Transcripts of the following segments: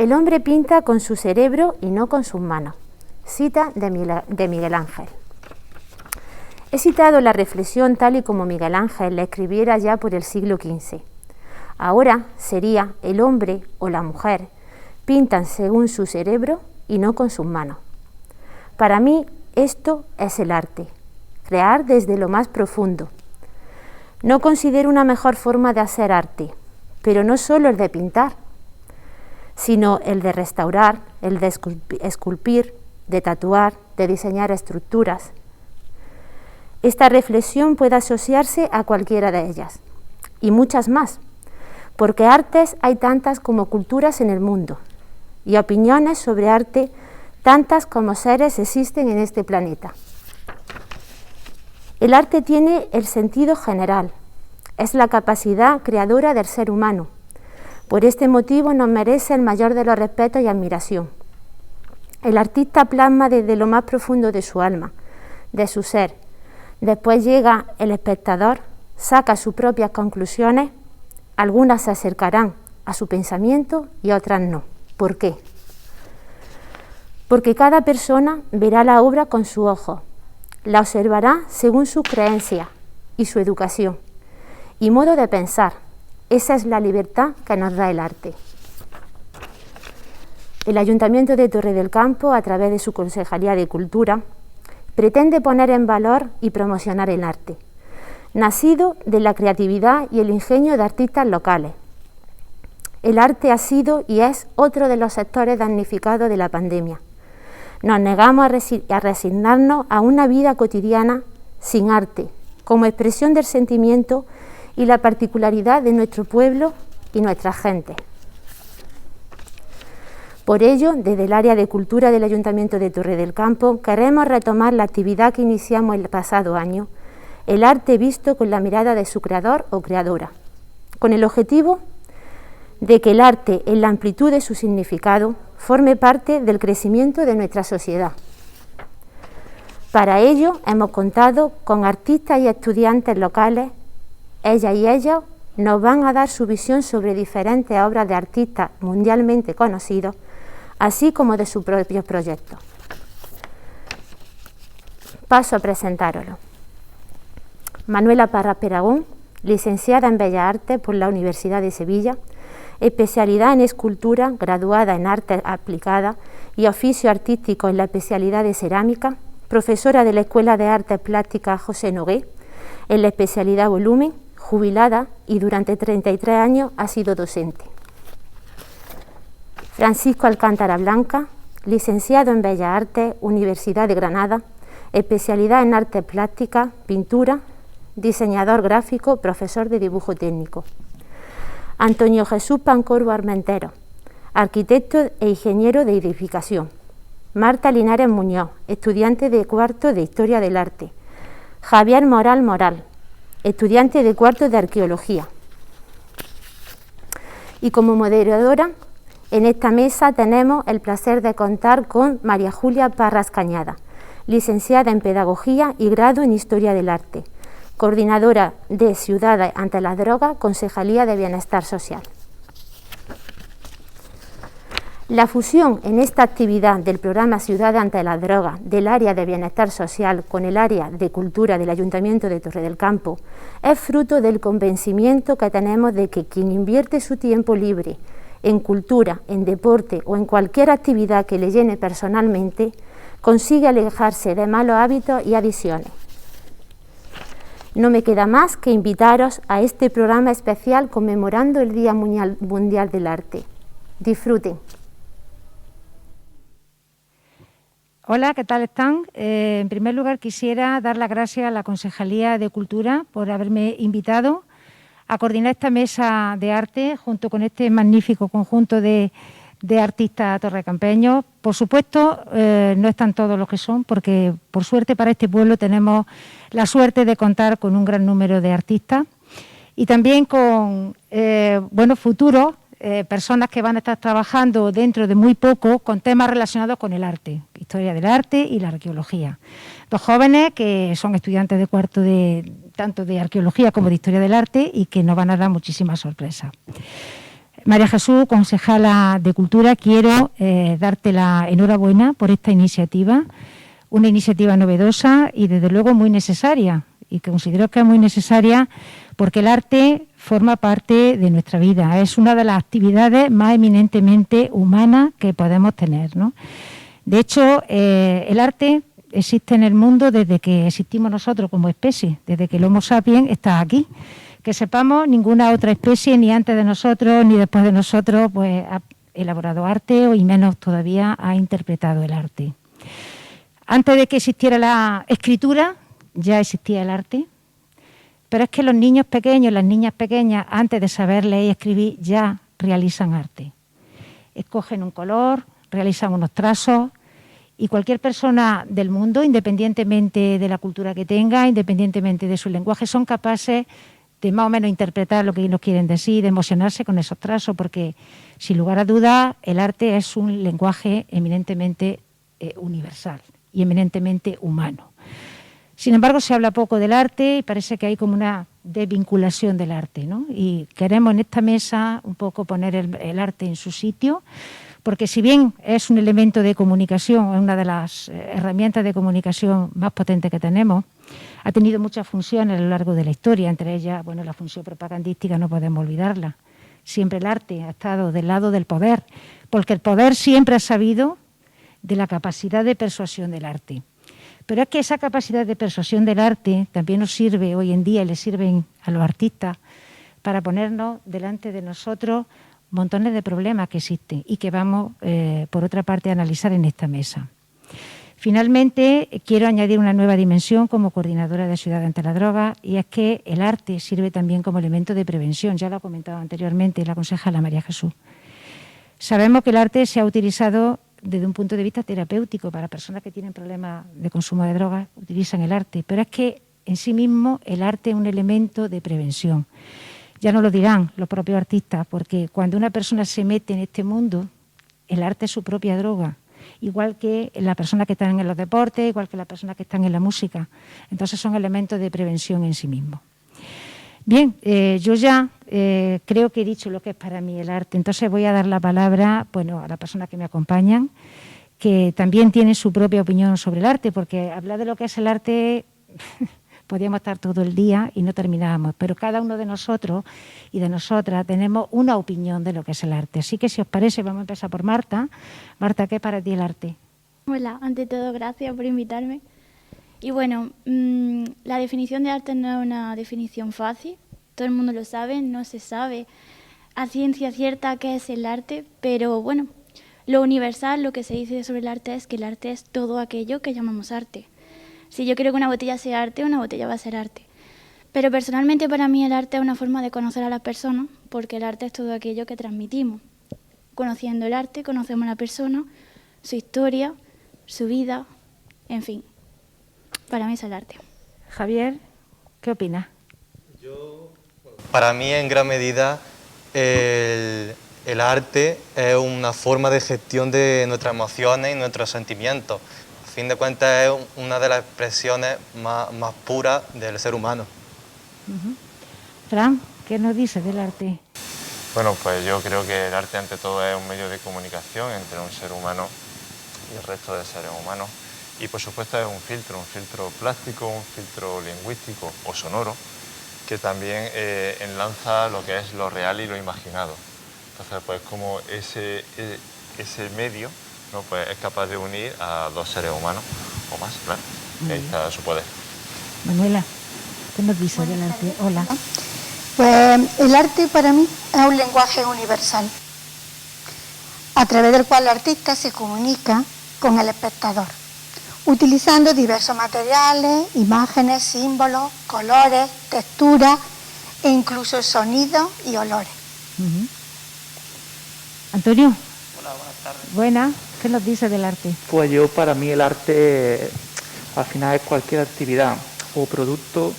El hombre pinta con su cerebro y no con sus manos. Cita de Miguel Ángel. He citado la reflexión tal y como Miguel Ángel la escribiera ya por el siglo XV. Ahora sería el hombre o la mujer pintan según su cerebro y no con sus manos. Para mí esto es el arte, crear desde lo más profundo. No considero una mejor forma de hacer arte, pero no solo el de pintar, sino el de restaurar, el de esculpir, de tatuar, de diseñar estructuras. Esta reflexión puede asociarse a cualquiera de ellas, y muchas más, porque artes hay tantas como culturas en el mundo, y opiniones sobre arte tantas como seres existen en este planeta. El arte tiene el sentido general, es la capacidad creadora del ser humano. Por este motivo nos merece el mayor de los respetos y admiración. El artista plasma desde lo más profundo de su alma, de su ser. Después llega el espectador, saca sus propias conclusiones, algunas se acercarán a su pensamiento y otras no. ¿Por qué? Porque cada persona verá la obra con su ojo, la observará según sus creencias y su educación y modo de pensar. Esa es la libertad que nos da el arte. El Ayuntamiento de Torre del Campo, a través de su Concejalía de Cultura, pretende poner en valor y promocionar el arte, nacido de la creatividad y el ingenio de artistas locales. El arte ha sido y es otro de los sectores damnificados de la pandemia. Nos negamos a resignarnos a una vida cotidiana sin arte, como expresión del sentimiento y la particularidad de nuestro pueblo y nuestra gente. Por ello, desde el área de cultura del Ayuntamiento de Torre del Campo, queremos retomar la actividad que iniciamos el pasado año, el arte visto con la mirada de su creador o creadora, con el objetivo de que el arte, en la amplitud de su significado, forme parte del crecimiento de nuestra sociedad. Para ello hemos contado con artistas y estudiantes locales. Ellas y ellos nos van a dar su visión sobre diferentes obras de artistas mundialmente conocidos, así como de sus propios proyectos. Paso a presentároslo. Manuela Parras Peragón, licenciada en Bellas Artes por la Universidad de Sevilla, especialidad en escultura, graduada en Artes Aplicadas y oficio artístico en la especialidad de cerámica, profesora de la Escuela de Artes Plásticas José Nogué, en la especialidad volumen, jubilada y durante 33 años ha sido docente. Francisco Alcántara Blanca, licenciado en Bellas Artes, Universidad de Granada, especialidad en Artes Plásticas, Pintura, diseñador gráfico, profesor de dibujo técnico. Antonio Jesús Pancorbo Armentero, arquitecto e ingeniero de edificación. Marta Linares Muñoz, estudiante de cuarto de Historia del Arte. Javier Moral, estudiante de cuarto de Arqueología. Y como moderadora, en esta mesa tenemos el placer de contar con María Julia Parras Cañada, licenciada en Pedagogía y grado en Historia del Arte, coordinadora de Ciudades ante las Drogas, Concejalía de Bienestar Social. La fusión en esta actividad del programa Ciudades ante las Drogas del área de Bienestar Social con el área de Cultura del Ayuntamiento de Torre del Campo es fruto del convencimiento que tenemos de que quien invierte su tiempo libre en cultura, en deporte o en cualquier actividad que le llene personalmente, consigue alejarse de malos hábitos y adicciones. No me queda más que invitaros a este programa especial conmemorando el Día Mundial del Arte. Disfruten. Hola, ¿qué tal están? En primer lugar quisiera dar las gracias a la Concejalía de Cultura por haberme invitado a coordinar esta mesa de arte junto con este magnífico conjunto de artistas torrecampeños. Por supuesto, no están todos los que son, porque por suerte para este pueblo tenemos la suerte de contar con un gran número de artistas y también con futuros, personas que van a estar trabajando dentro de muy poco con temas relacionados con el arte, historia del arte y la arqueología. Dos jóvenes que son estudiantes de cuarto tanto de arqueología como de historia del arte y que nos van a dar muchísimas sorpresas. María Jesús, concejala de Cultura, quiero darte la enhorabuena por esta iniciativa, una iniciativa novedosa y desde luego muy necesaria, y que considero que es muy necesaria porque el arte forma parte de nuestra vida, es una de las actividades más eminentemente humanas que podemos tener, ¿no? De hecho, el arte existe en el mundo desde que existimos nosotros como especie, desde que el Homo sapiens está aquí. Que sepamos, ninguna otra especie, ni antes de nosotros ni después de nosotros, pues ha elaborado arte y menos todavía ha interpretado el arte. Antes de que existiera la escritura, ya existía el arte, pero es que los niños pequeños, las niñas pequeñas, antes de saber leer y escribir, ya realizan arte. Escogen un color, realizan unos trazos, y cualquier persona del mundo, independientemente de la cultura que tenga, independientemente de su lenguaje, son capaces de más o menos interpretar lo que nos quieren decir, de emocionarse con esos trazos, porque sin lugar a dudas el arte es un lenguaje eminentemente universal y eminentemente humano. Sin embargo, se habla poco del arte y parece que hay como una desvinculación del arte, ¿no? Y queremos en esta mesa un poco poner el arte en su sitio, porque si bien es un elemento de comunicación, es una de las herramientas de comunicación más potentes que tenemos, ha tenido muchas funciones a lo largo de la historia, entre ellas, bueno, la función propagandística no podemos olvidarla. Siempre el arte ha estado del lado del poder, porque el poder siempre ha sabido de la capacidad de persuasión del arte. Pero es que esa capacidad de persuasión del arte también nos sirve hoy en día y le sirven a los artistas para ponernos delante de nosotros montones de problemas que existen y que vamos, por otra parte, a analizar en esta mesa. Finalmente, quiero añadir una nueva dimensión como coordinadora de Ciudad ante la Droga, y es que el arte sirve también como elemento de prevención. Ya lo ha comentado anteriormente la concejala María Jesús. Sabemos que el arte se ha utilizado desde un punto de vista terapéutico para personas que tienen problemas de consumo de drogas, utilizan el arte, pero es que en sí mismo el arte es un elemento de prevención. Ya nos lo dirán los propios artistas, porque cuando una persona se mete en este mundo, el arte es su propia droga, igual que las personas que están en los deportes, igual que las personas que están en la música. Entonces son elementos de prevención en sí mismos. Bien, yo ya creo que he dicho lo que es para mí el arte, entonces voy a dar la palabra, bueno, a las personas que me acompañan, que también tienen su propia opinión sobre el arte, porque hablar de lo que es el arte podríamos estar todo el día y no terminábamos, pero cada uno de nosotros y de nosotras tenemos una opinión de lo que es el arte. Así que si os parece, vamos a empezar por Marta. Marta, ¿qué es para ti el arte? Hola, ante todo, gracias por invitarme. Y bueno, la definición de arte no es una definición fácil, todo el mundo lo sabe, no se sabe a ciencia cierta qué es el arte, pero bueno, lo universal, lo que se dice sobre el arte es que el arte es todo aquello que llamamos arte. Si yo quiero que una botella sea arte, una botella va a ser arte. Pero personalmente para mí el arte es una forma de conocer a las personas, porque el arte es todo aquello que transmitimos. Conociendo el arte, conocemos a la persona, su historia, su vida, en fin. Para mí es el arte. Javier, ¿qué opinas? Para mí, en gran medida, el arte es una forma de gestión de nuestras emociones y nuestros sentimientos. A fin de cuentas, es una de las expresiones más puras del ser humano. Fran, ¿qué nos dices del arte? Bueno, pues yo creo que el arte ante todo es un medio de comunicación entre un ser humano y el resto de seres humanos. Y por supuesto es un filtro plástico, un filtro lingüístico o sonoro, que también enlaza lo que es lo real y lo imaginado. Entonces, pues como ese medio, ¿no? Pues es capaz de unir a dos seres humanos o más, claro. Ahí está su poder. Manuela, ¿qué nos dice del arte? Hola. Pues el arte para mí es un lenguaje universal, a través del cual el artista se comunica con el espectador, utilizando diversos materiales, imágenes, símbolos, colores, texturas e incluso sonidos y olores. Antonio. Hola, buenas tardes. Buenas, ¿qué nos dice del arte? Pues para mí el arte al final es cualquier actividad o producto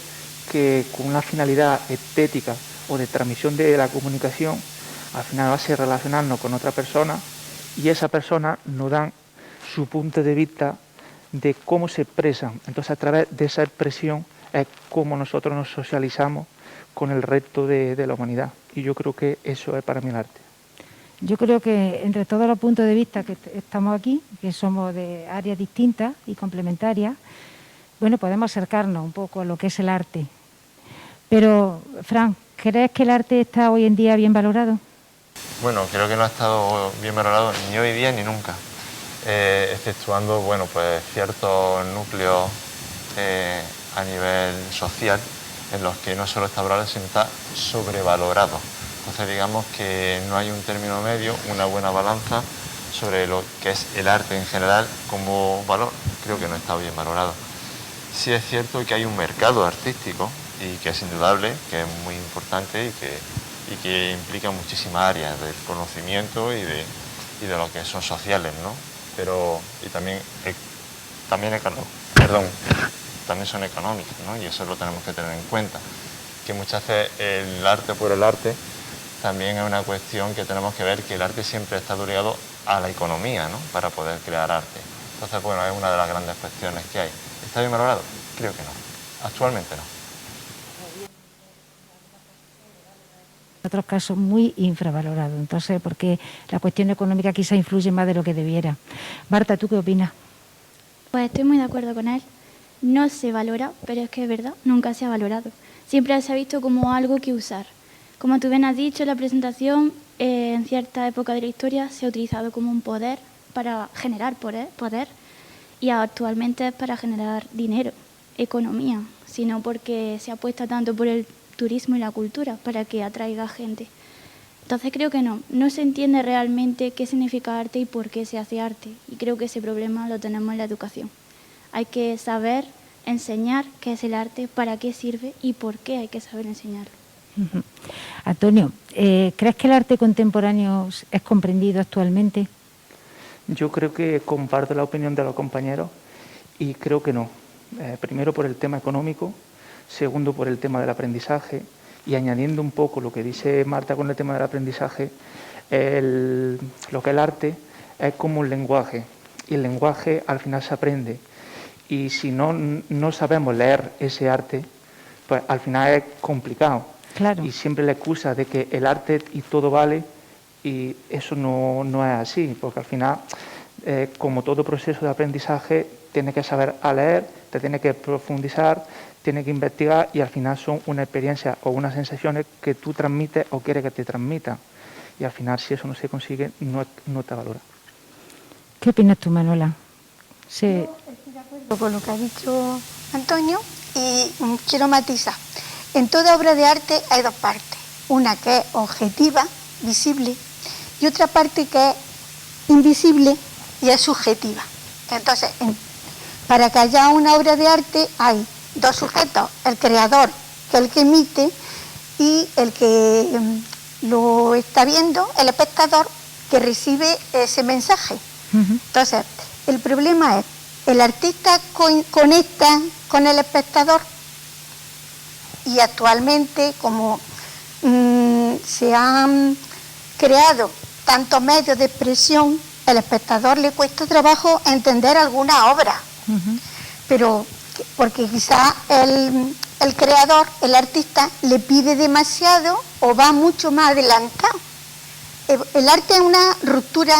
que con una finalidad estética o de transmisión de la comunicación, al final va a ser relacionarnos con otra persona y esa persona nos da su punto de vista de cómo se expresan. Entonces, a través de esa expresión es cómo nosotros nos socializamos con el resto de la humanidad. Y yo creo que eso es para mí el arte. Yo creo que entre todos los puntos de vista que estamos aquí, que somos de áreas distintas y complementarias, bueno, podemos acercarnos un poco a lo que es el arte. Pero, Fran, ¿crees que el arte está hoy en día bien valorado? Bueno, creo que no ha estado bien valorado ni hoy día ni nunca, exceptuando, bueno, pues ciertos núcleos a nivel social en los que no solo está valorado, sino está sobrevalorado. Entonces digamos que no hay un término medio, una buena balanza sobre lo que es el arte en general como valor. Creo que no está bien valorado. Sí es cierto que hay un mercado artístico y que es indudable, que es muy importante y que implica muchísimas áreas del conocimiento y de lo que son sociales, ¿no? Pero y también son económicas, ¿no? Y eso lo tenemos que tener en cuenta, que muchas veces el arte por el arte también es una cuestión que tenemos que ver, que el arte siempre está ligado a la economía, ¿no? Para poder crear arte. Entonces, bueno, es una de las grandes cuestiones que hay. ¿Está bien valorado? Creo que no. Actualmente no. En otros casos muy infravalorado. Entonces, porque la cuestión económica quizá influye más de lo que debiera. Marta, ¿tú qué opinas? Pues estoy muy de acuerdo con él. No se valora, pero es que es verdad, nunca se ha valorado. Siempre se ha visto como algo que usar. Como tú bien has dicho en la presentación, en cierta época de la historia se ha utilizado como un poder para generar poder y actualmente es para generar dinero, economía, sino porque se apuesta tanto por el turismo y la cultura para que atraiga gente. Entonces creo que no se entiende realmente qué significa arte y por qué se hace arte. Y creo que ese problema lo tenemos en la educación. Hay que saber enseñar qué es el arte, para qué sirve y por qué hay que saber enseñarlo. Uh-huh. Antonio, ¿crees que el arte contemporáneo es comprendido actualmente? Yo creo que comparto la opinión de los compañeros y creo que no. Primero por el tema económico, segundo por el tema del aprendizaje y añadiendo un poco lo que dice Marta con el tema del aprendizaje, lo que es el arte es como un lenguaje y el lenguaje al final se aprende y si no sabemos leer ese arte, pues al final es complicado. Claro. Y siempre la excusa de que el arte y todo vale y eso no es así, porque al final, como todo proceso de aprendizaje, tienes que saber a leer, te tienes que profundizar, tienes que investigar y al final son una experiencia o unas sensaciones que tú transmites o quieres que te transmitan. Y al final, si eso no se consigue, no te valora. ¿Qué opinas tú, Manuela? Sí. Yo estoy de acuerdo con lo que ha dicho Antonio y quiero matizar. En toda obra de arte hay dos partes. Una que es objetiva, visible, y otra parte que es invisible y es subjetiva. Entonces, para que haya una obra de arte hay dos sujetos, el creador, que es el que emite, y el que lo está viendo, el espectador, que recibe ese mensaje. Uh-huh. Entonces, el problema es, el artista conecta con el espectador y actualmente, como se han creado tantos medios de expresión, el espectador le cuesta trabajo entender alguna obra. Uh-huh. Pero porque quizá el creador, el artista, le pide demasiado o va mucho más adelantado. El arte es una ruptura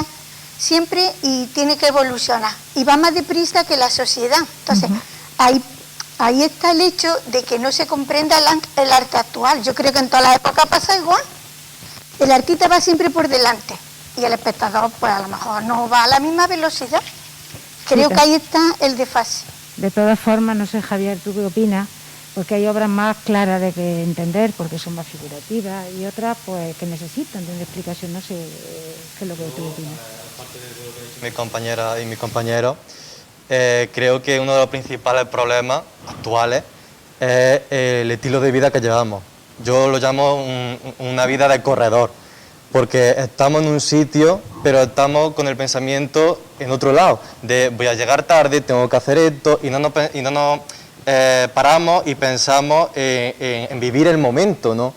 siempre y tiene que evolucionar y va más deprisa que la sociedad. Entonces, uh-huh. Ahí está el hecho de que no se comprenda el arte actual. Yo creo que en todas las épocas pasa igual. El artista va siempre por delante y el espectador pues a lo mejor no va a la misma velocidad. Creo que ahí está el desfase. De todas formas, no sé, Javier, ¿tú qué opinas? Porque hay obras más claras de que entender, porque son más figurativas, y otras pues que necesitan de una explicación. No sé qué es lo que tú opinas. Aparte de lo que han dicho mi compañera y mis compañeros, creo que uno de los principales problemas actuales es el estilo de vida que llevamos. Yo lo llamo una vida de corredor, porque estamos en un sitio, pero estamos con el pensamiento en otro lado, de voy a llegar tarde, tengo que hacer esto, y no nos paramos y pensamos en vivir el momento, ¿no?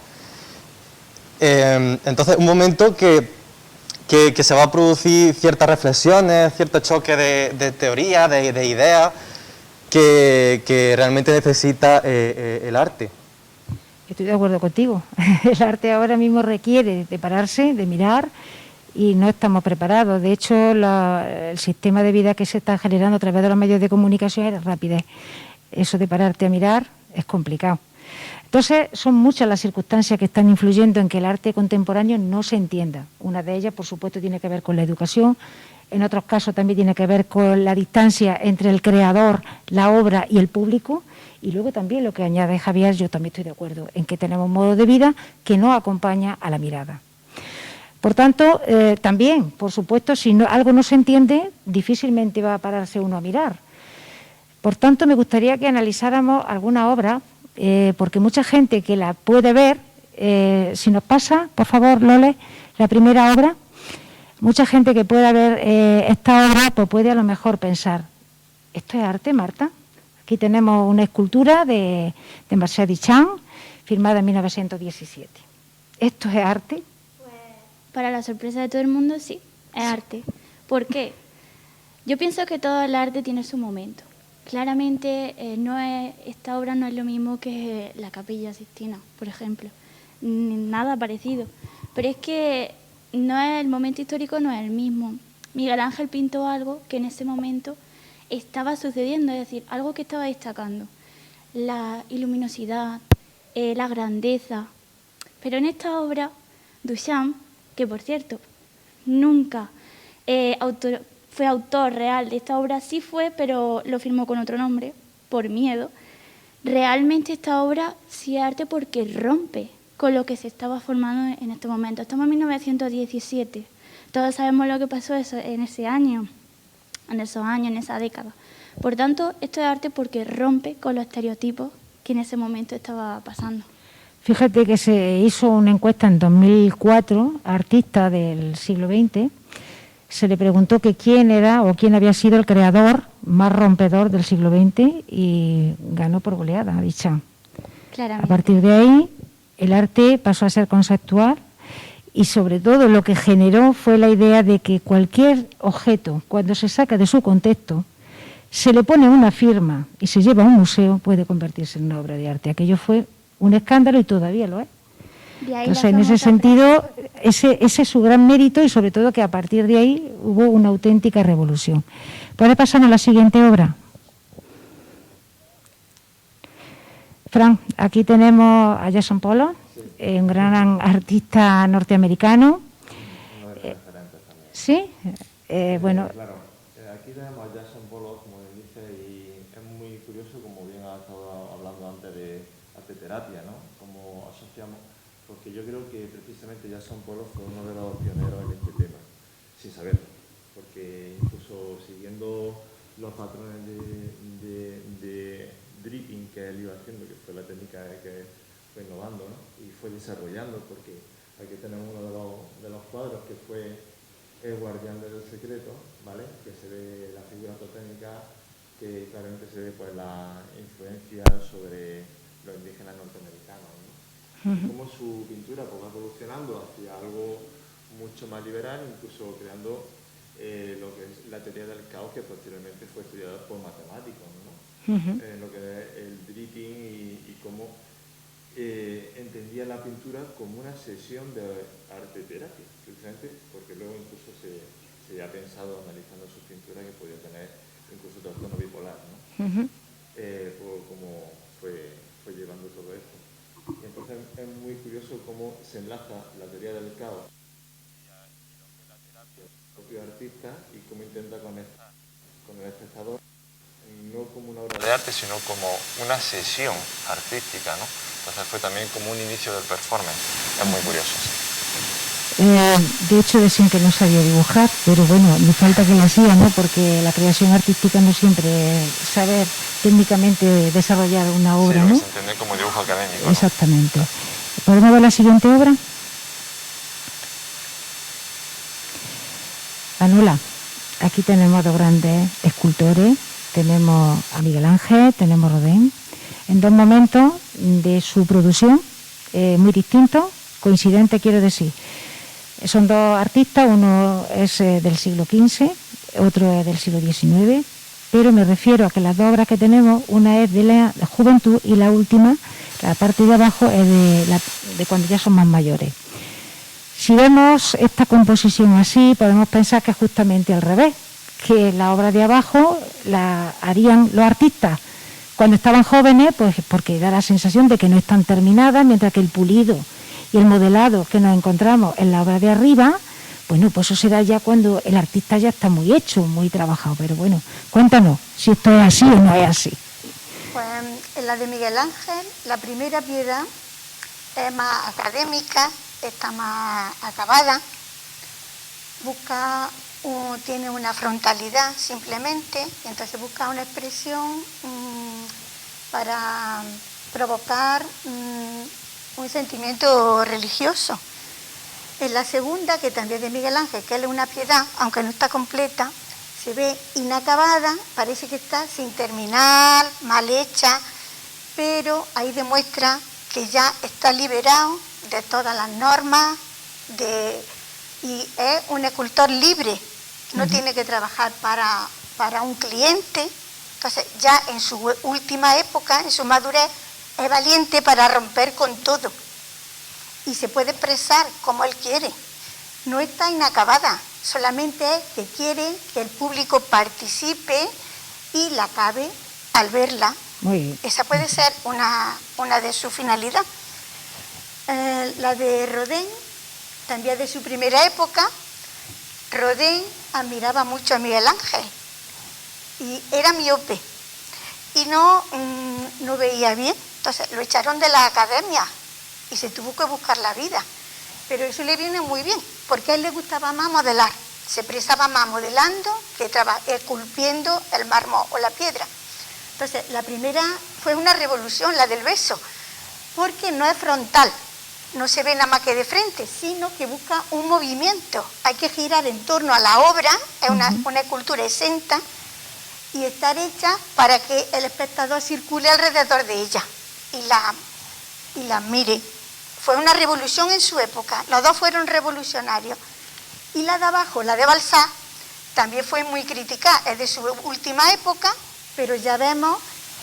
Entonces, un momento que se va a producir ciertas reflexiones, ciertos choques de teoría, de ideas, que realmente necesita el arte. Estoy de acuerdo contigo. El arte ahora mismo requiere de pararse, de mirar y no estamos preparados. De hecho, el sistema de vida que se está generando a través de los medios de comunicación es rapidez. Eso de pararte a mirar es complicado. Entonces, son muchas las circunstancias que están influyendo en que el arte contemporáneo no se entienda. Una de ellas, por supuesto, tiene que ver con la educación. En otros casos también tiene que ver con la distancia entre el creador, la obra y el público. Y luego también lo que añade Javier, yo también estoy de acuerdo, en que tenemos un modo de vida que no acompaña a la mirada. Por tanto, también, por supuesto, si algo no se entiende, difícilmente va a pararse uno a mirar. Por tanto, me gustaría que analizáramos alguna obra, porque mucha gente que la puede ver, si nos pasa, por favor, Lole, la primera obra, mucha gente que pueda ver esta obra, pues puede a lo mejor pensar, ¿esto es arte, Marta? Aquí tenemos una escultura de Marcel Duchamp, firmada en 1917. ¿Esto es arte? Pues, para la sorpresa de todo el mundo, sí, es arte. ¿Por qué? Yo pienso que todo el arte tiene su momento. Claramente, esta obra no es lo mismo que la Capilla Sixtina, por ejemplo. Nada parecido. Pero es que el momento histórico no es el mismo. Miguel Ángel pintó algo que en ese momento estaba sucediendo, es decir, algo que estaba destacando. La luminosidad, la grandeza. Pero en esta obra, Duchamp, que por cierto, nunca fue autor real de esta obra, sí fue, pero lo firmó con otro nombre, por miedo. Realmente esta obra sí es arte porque rompe con lo que se estaba formando en este momento. Estamos en 1917. Todos sabemos lo que pasó en ese año, en esos años, en esa década. Por tanto, esto es arte porque rompe con los estereotipos que en ese momento estaba pasando. Fíjate que se hizo una encuesta en 2004 a artistas del siglo XX. Se le preguntó que quién era o quién había sido el creador más rompedor del siglo XX y ganó por goleada, Duchamp. Claramente. A partir de ahí, el arte pasó a ser conceptual y sobre todo lo que generó fue la idea de que cualquier objeto, cuando se saca de su contexto, se le pone una firma y se lleva a un museo, puede convertirse en una obra de arte. Aquello fue un escándalo y todavía lo es. Entonces, en ese sentido, ese es su gran mérito y sobre todo que a partir de ahí hubo una auténtica revolución. ¿Puede pasarnos a la siguiente obra? Fran, aquí tenemos a Jackson Pollock, un gran artista norteamericano. ¿Sí? Bueno. Claro, aquí tenemos a Jackson Pollock, como dice, y es muy curioso, como bien ha estado hablando antes de arte terapia, ¿no? Como asociamos, porque yo creo que precisamente Jackson Pollock fue uno de los pioneros en este tema, sin saberlo, porque incluso siguiendo los patrones de dripping que él iba haciendo, que fue la técnica que fue innovando, ¿no? Y fue desarrollando, porque aquí tenemos uno de los cuadros que fue El guardián del secreto, ¿vale? Que se ve la figura totémica, que claramente se ve pues la influencia sobre los indígenas norteamericanos, ¿no? Como su pintura pues, va evolucionando hacia algo mucho más liberal, incluso creando lo que es la teoría del caos, que posteriormente fue estudiada por matemáticos, ¿no? Lo que es el dripping y cómo entendía la pintura como una sesión de arte terapia, precisamente porque luego incluso se ha pensado, analizando sus pinturas, que podía tener incluso trastorno bipolar, ¿no? Por cómo fue llevando todo esto. Y entonces es muy curioso cómo se enlaza la teoría del caos y la terapia del propio artista y cómo intenta conectar con el espectador, no como una obra de arte, sino como una sesión artística, ¿no? Entonces fue también como un inicio del performance. Es muy curioso. De hecho, decían que no sabía dibujar, pero bueno, me falta que lo hacía, ¿no? Porque la creación artística no siempre es saber técnicamente desarrollar una obra, sí, ¿no? Se entiende como dibujo académico, ¿no? Exactamente. ¿Podemos ver la siguiente obra? Anula. Aquí tenemos dos grandes escultores. Tenemos a Miguel Ángel, tenemos a Rodin, en dos momentos de su producción muy distintos, coincidentes quiero decir. Son dos artistas, uno es del siglo XV, otro es del siglo XIX, pero me refiero a que las dos obras que tenemos, una es de la juventud y la última, la parte de abajo, es de cuando ya son más mayores. Si vemos esta composición así, podemos pensar que es justamente al revés, que la obra de abajo la harían los artistas cuando estaban jóvenes, pues porque da la sensación de que no están terminadas, mientras que el pulido y el modelado que nos encontramos en la obra de arriba, bueno, pues eso será ya cuando el artista ya está muy hecho, muy trabajado. Pero bueno, cuéntanos si esto es así o no es así. Pues en la de Miguel Ángel, la primera piedra es más académica, está más acabada, tiene una frontalidad simplemente, entonces busca una expresión para provocar un sentimiento religioso. En la segunda, que también es de Miguel Ángel, que es una piedad, aunque no está completa, se ve inacabada, parece que está sin terminar, mal hecha, pero ahí demuestra que ya está liberado de todas las normas y es un escultor libre, no tiene que trabajar para un cliente. Entonces ya en su última época, en su madurez, es valiente para romper con todo y se puede expresar como él quiere. No está inacabada, solamente es que quiere que el público participe y la acabe al verla. Muy bien. Esa puede ser una de sus finalidades. La de Rodin, también de su primera época. Rodin admiraba mucho a Miguel Ángel y era miope y no veía bien, entonces lo echaron de la academia y se tuvo que buscar la vida, pero eso le viene muy bien porque a él le gustaba más modelar, se expresaba más modelando que esculpiendo el mármol o la piedra. Entonces la primera fue una revolución, la del beso, porque no es frontal, no se ve nada más que de frente, sino que busca un movimiento. Hay que girar en torno a la obra, es una escultura exenta, y estar hecha para que el espectador circule alrededor de ella y la mire. Fue una revolución en su época, los dos fueron revolucionarios. Y la de abajo, la de Balzac, también fue muy criticada, es de su última época, pero ya vemos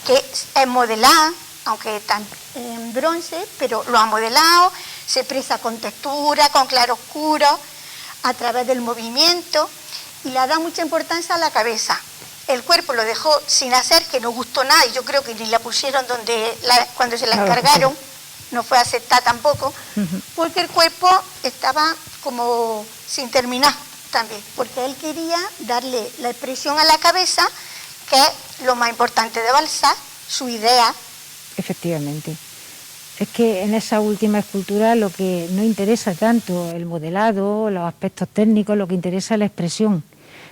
que es modelada, aunque está en bronce, pero lo ha modelado, se expresa con textura, con claroscuro, a través del movimiento, y le da mucha importancia a la cabeza. El cuerpo lo dejó sin hacer, que no gustó nada, y yo creo que ni la pusieron cuando se la encargaron, no fue aceptada tampoco, porque el cuerpo estaba como sin terminar también, porque él quería darle la expresión a la cabeza, que es lo más importante de Balzac, su idea. Efectivamente. Es que en esa última escultura lo que no interesa tanto el modelado, los aspectos técnicos, lo que interesa es la expresión.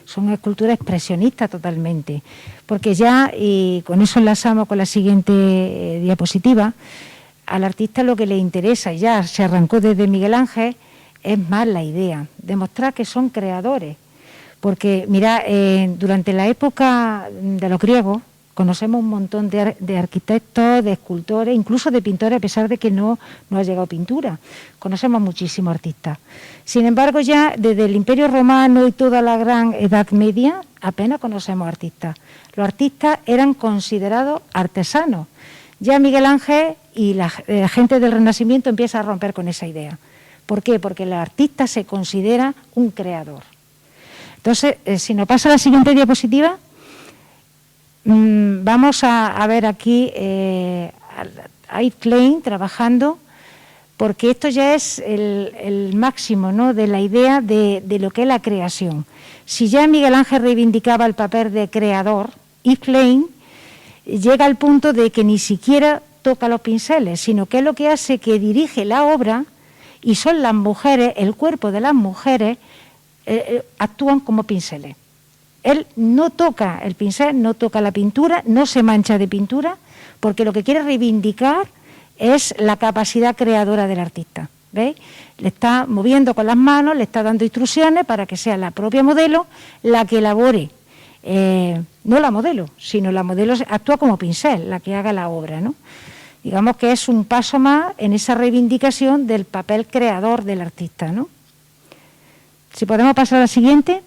Son esculturas expresionistas totalmente, porque ya, y con eso enlazamos con la siguiente diapositiva, al artista lo que le interesa, y ya se arrancó desde Miguel Ángel, es más la idea, demostrar que son creadores. Porque, mira, durante la época de los griegos, conocemos un montón de arquitectos, de escultores, incluso de pintores, a pesar de que no ha llegado pintura. Conocemos muchísimos artistas. Sin embargo, ya desde el Imperio Romano y toda la Gran Edad Media, apenas conocemos artistas. Los artistas eran considerados artesanos. Ya Miguel Ángel y la gente del Renacimiento empieza a romper con esa idea. ¿Por qué? Porque el artista se considera un creador. Entonces, si nos pasa a la siguiente diapositiva, vamos a ver aquí a Yves Klein trabajando, porque esto ya es el máximo, ¿no?, de la idea de lo que es la creación. Si ya Miguel Ángel reivindicaba el papel de creador, Yves Klein llega al punto de que ni siquiera toca los pinceles, sino que es lo que hace que dirige la obra, y son las mujeres, el cuerpo de las mujeres actúan como pinceles. Él no toca el pincel, no toca la pintura, no se mancha de pintura, porque lo que quiere reivindicar es la capacidad creadora del artista. ¿Veis? Le está moviendo con las manos, le está dando instrucciones para que sea la propia modelo la que elabore, no la modelo, sino la modelo actúa como pincel, la que haga la obra, ¿no? Digamos que es un paso más en esa reivindicación del papel creador del artista, ¿no? Si podemos pasar a la siguiente.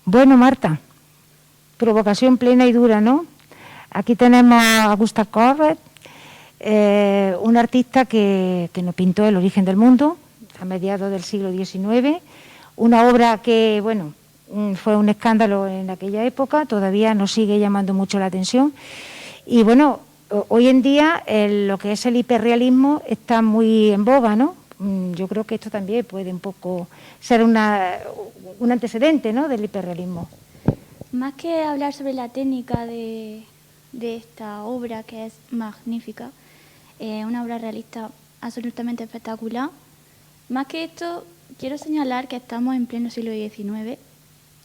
Bueno, Marta, provocación plena y dura, ¿no? Aquí tenemos a Gustav Courbet, un artista que nos pintó el origen del mundo a mediados del siglo XIX, una obra que, bueno, fue un escándalo en aquella época, todavía nos sigue llamando mucho la atención. Y bueno, hoy en día lo que es el hiperrealismo está muy en boga, ¿no? Yo creo que esto también puede un poco ser un antecedente, ¿no?, del hiperrealismo. Más que hablar sobre la técnica de esta obra, que es magnífica, una obra realista absolutamente espectacular, más que esto, quiero señalar que estamos en pleno siglo XIX,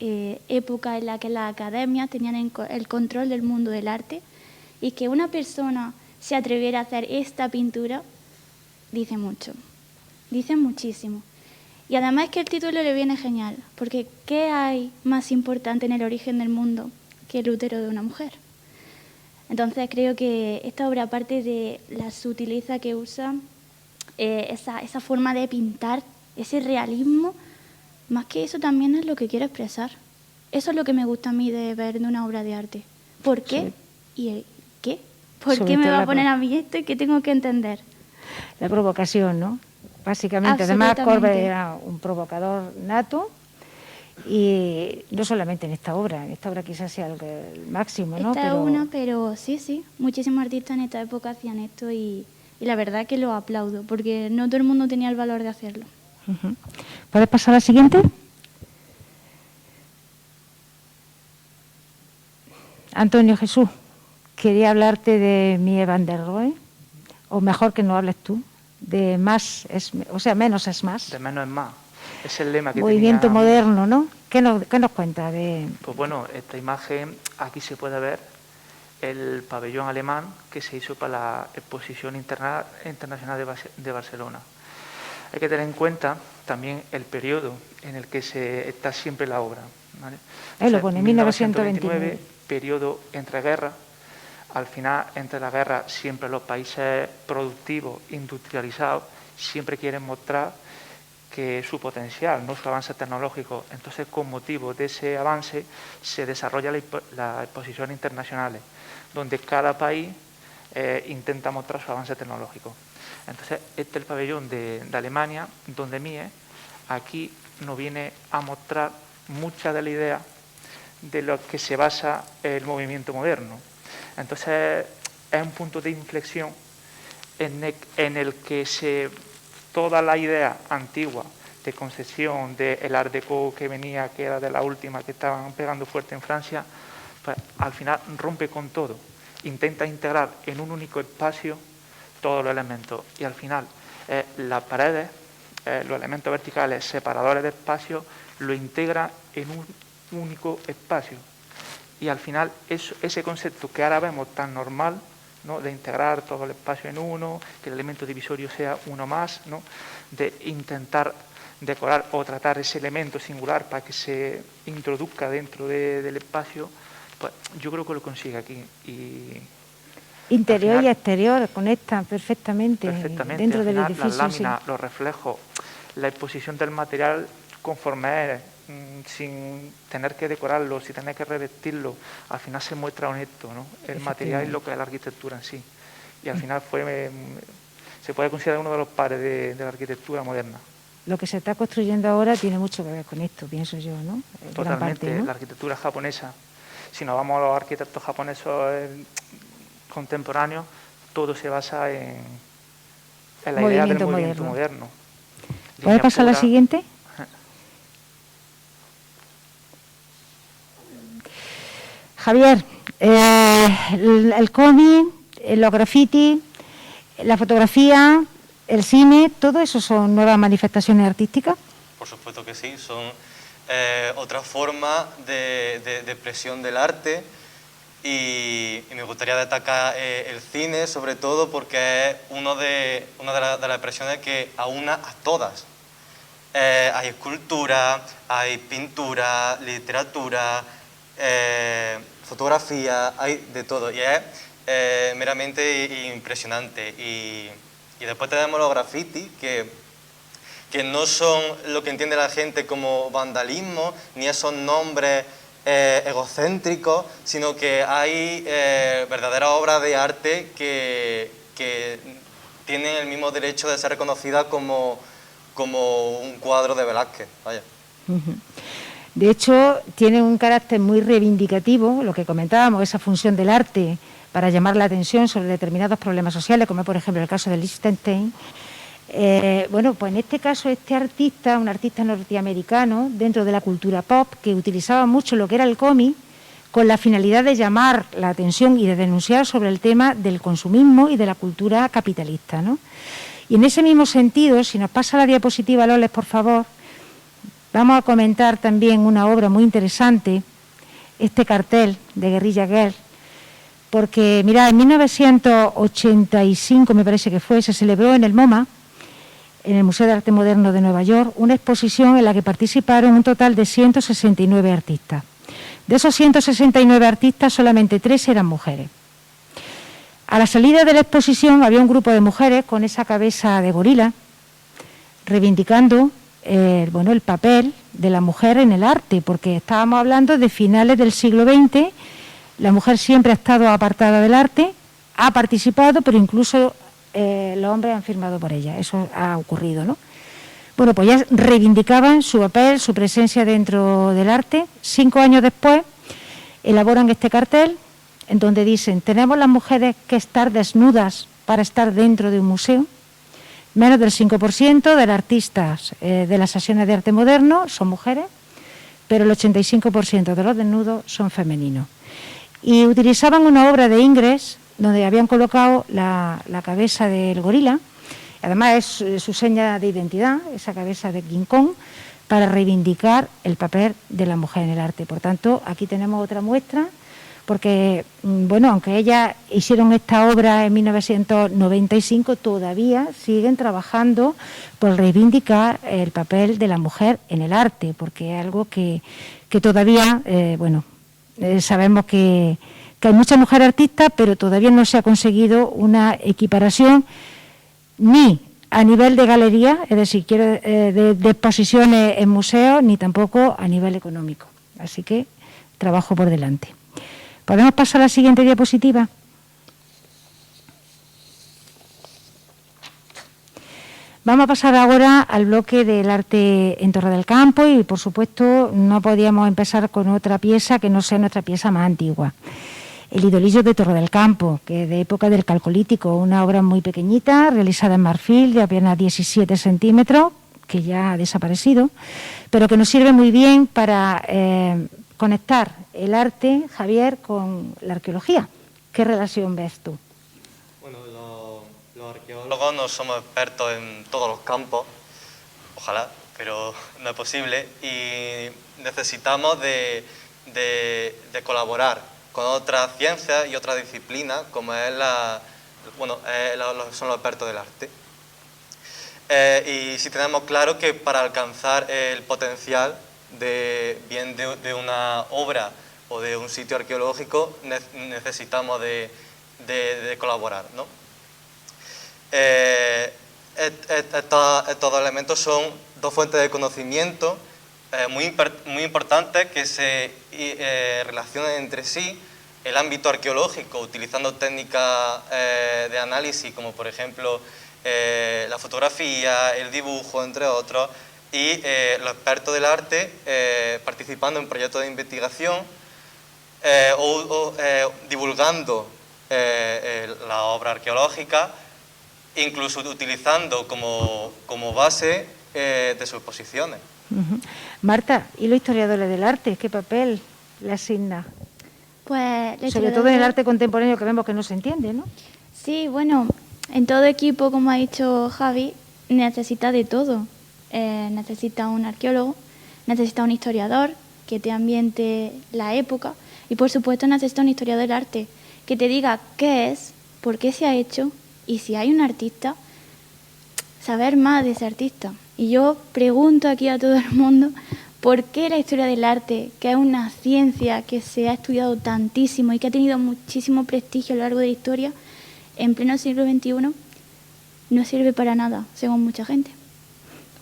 época en la que las academias tenían el control del mundo del arte, y que una persona se atreviera a hacer esta pintura dice mucho, dice muchísimo. Y además es que el título le viene genial, porque ¿qué hay más importante en el origen del mundo que el útero de una mujer? Entonces creo que esta obra, aparte de la sutileza que usa, esa forma de pintar, ese realismo, más que eso también es lo que quiere expresar. Eso es lo que me gusta a mí de ver de una obra de arte. ¿Por qué? Sí. ¿Y el qué? ¿Por qué me va a poner a mí esto y qué tengo que entender? La provocación, ¿no? Básicamente, además Courbet era un provocador nato, y no solamente en esta obra quizás sea el máximo, ¿no? Pero sí, muchísimos artistas en esta época hacían esto y la verdad que lo aplaudo, porque no todo el mundo tenía el valor de hacerlo. ¿Puedes pasar a la siguiente? Antonio Jesús, quería hablarte de Mies van der Rohe, o mejor que no hables tú, de menos es más. De menos es más. Es el lema que movimiento tenía... moderno, ¿no? ¿Qué nos cuenta de...? Pues bueno, esta imagen, aquí se puede ver el pabellón alemán que se hizo para la Exposición Internacional de Barcelona. Hay que tener en cuenta también el periodo en el que está siempre la obra, ¿vale? Ahí lo pone, 1929. Periodo entre guerras. Al final, entre la guerra, siempre los países productivos, industrializados, siempre quieren mostrar que su potencial, no su avance tecnológico. Entonces, con motivo de ese avance, se desarrolla las exposiciones internacionales, donde cada país intenta mostrar su avance tecnológico. Entonces, este es el pabellón de Alemania, donde Mies aquí nos viene a mostrar muchas de las ideas de lo que se basa el movimiento moderno. Entonces, es un punto de inflexión en el que toda la idea antigua de concepción del Art Deco que venía, que era de la última que estaban pegando fuerte en Francia, pues al final rompe con todo, intenta integrar en un único espacio todos los elementos, y al final las paredes, los elementos verticales separadores de espacio, lo integra en un único espacio. Y al final ese concepto que ahora vemos tan normal, ¿no?, de integrar todo el espacio en uno, que el elemento divisorio sea uno más, ¿no?, de intentar decorar o tratar ese elemento singular para que se introduzca dentro del espacio, pues yo creo que lo consigue aquí. Interior y exterior conectan perfectamente dentro del edificio. Las láminas, los reflejos, la exposición del material conforme es, sin tener que decorarlo, sin tener que revestirlo, al final se muestra honesto, ¿no?, el material y lo que es la arquitectura en sí. Y al final se puede considerar uno de los padres de la arquitectura moderna. Lo que se está construyendo ahora tiene mucho que ver con esto, pienso yo, ¿no? Totalmente, parte, ¿no? La arquitectura japonesa. Si nos vamos a los arquitectos japoneses contemporáneos, todo se basa en la idea del movimiento moderno. ¿Puedes pasar a la siguiente? Javier, el cómic, los grafitis, la fotografía, el cine, ¿todo eso son nuevas manifestaciones artísticas? Por supuesto que sí, son otra forma de expresión del arte, y me gustaría destacar el cine, sobre todo porque es una de las expresiones que aúna a todas. Hay escultura, hay pintura, literatura, fotografía, hay de todo, y es meramente impresionante. Y después tenemos los grafitis, que que no son lo que entiende la gente como vandalismo, ni esos nombres egocéntricos, sino que hay verdaderas obras de arte que tienen el mismo derecho de ser reconocidas como un cuadro de Velázquez. Vaya. De hecho, tiene un carácter muy reivindicativo, lo que comentábamos, esa función del arte para llamar la atención sobre determinados problemas sociales, como por ejemplo el caso de Lichtenstein. Bueno, pues en este caso este artista, un artista norteamericano dentro de la cultura pop, que utilizaba mucho lo que era el cómic con la finalidad de llamar la atención y de denunciar sobre el tema del consumismo y de la cultura capitalista, ¿no? Y en ese mismo sentido, si nos pasa la diapositiva, Loles, por favor, vamos a comentar también una obra muy interesante, este cartel de Guerrilla Girl, porque, mirad, en 1985, me parece que fue, se celebró en el MoMA, en el Museo de Arte Moderno de Nueva York, una exposición en la que participaron un total de 169 artistas. De esos 169 artistas, solamente 3 eran mujeres. A la salida de la exposición había un grupo de mujeres con esa cabeza de gorila, reivindicando el papel de la mujer en el arte, porque estábamos hablando de finales del siglo XX, la mujer siempre ha estado apartada del arte, ha participado, pero incluso los hombres han firmado por ella, eso ha ocurrido, ¿no? Bueno, pues ya reivindicaban su papel, su presencia dentro del arte. 5 años después elaboran este cartel en donde dicen: tenemos las mujeres que estar desnudas para estar dentro de un museo. Menos del 5% de las artistas de las sesiones de arte moderno son mujeres, pero el 85% de los desnudos son femeninos. Y utilizaban una obra de Ingres donde habían colocado la cabeza del gorila, además es su seña de identidad, esa cabeza de King Kong, para reivindicar el papel de la mujer en el arte. Por tanto, aquí tenemos otra muestra, porque, bueno, aunque ellas hicieron esta obra en 1995, todavía siguen trabajando por reivindicar el papel de la mujer en el arte, porque es algo que todavía, sabemos que hay muchas mujeres artistas, pero todavía no se ha conseguido una equiparación ni a nivel de galería, es decir, de exposiciones en museos, ni tampoco a nivel económico. Así que trabajo por delante. ¿Podemos pasar a la siguiente diapositiva? Vamos a pasar ahora al bloque del arte en Torre del Campo y, por supuesto, no podíamos empezar con otra pieza que no sea nuestra pieza más antigua. El idolillo de Torre del Campo, que es de época del Calcolítico, una obra muy pequeñita, realizada en marfil, de apenas 17 centímetros, que ya ha desaparecido, pero que nos sirve muy bien para conectar el arte, Javier, con la arqueología. ¿Qué relación ves tú? Bueno, los arqueólogos no somos expertos en todos los campos, ojalá, pero no es posible, y necesitamos de colaborar con otras ciencias y otras disciplinas, como es son los expertos del arte. Y si tenemos claro que para alcanzar el potencial de una obra o de un sitio arqueológico necesitamos de colaborar, ¿no? Estos dos elementos son dos fuentes de conocimiento muy importantes que se relacionan entre sí. El ámbito arqueológico, utilizando técnicas de análisis, como por ejemplo la fotografía, el dibujo, entre otros, y los expertos del arte participando en proyectos de investigación o divulgando la obra arqueológica, incluso utilizando como base de sus exposiciones. Marta, ¿y los historiadores del arte? ¿Qué papel le asigna? Pues, sobre todo en el arte contemporáneo, que vemos que no se entiende, ¿no? Sí, bueno, en todo equipo, como ha dicho Javi, necesita de todo. Necesita un arqueólogo, necesita un historiador que te ambiente la época y, por supuesto, necesita un historiador del arte que te diga qué es, por qué se ha hecho y si hay un artista, saber más de ese artista. Y yo pregunto aquí a todo el mundo, ¿por qué la historia del arte, que es una ciencia que se ha estudiado tantísimo y que ha tenido muchísimo prestigio a lo largo de la historia, en pleno siglo XXI, no sirve para nada, según mucha gente?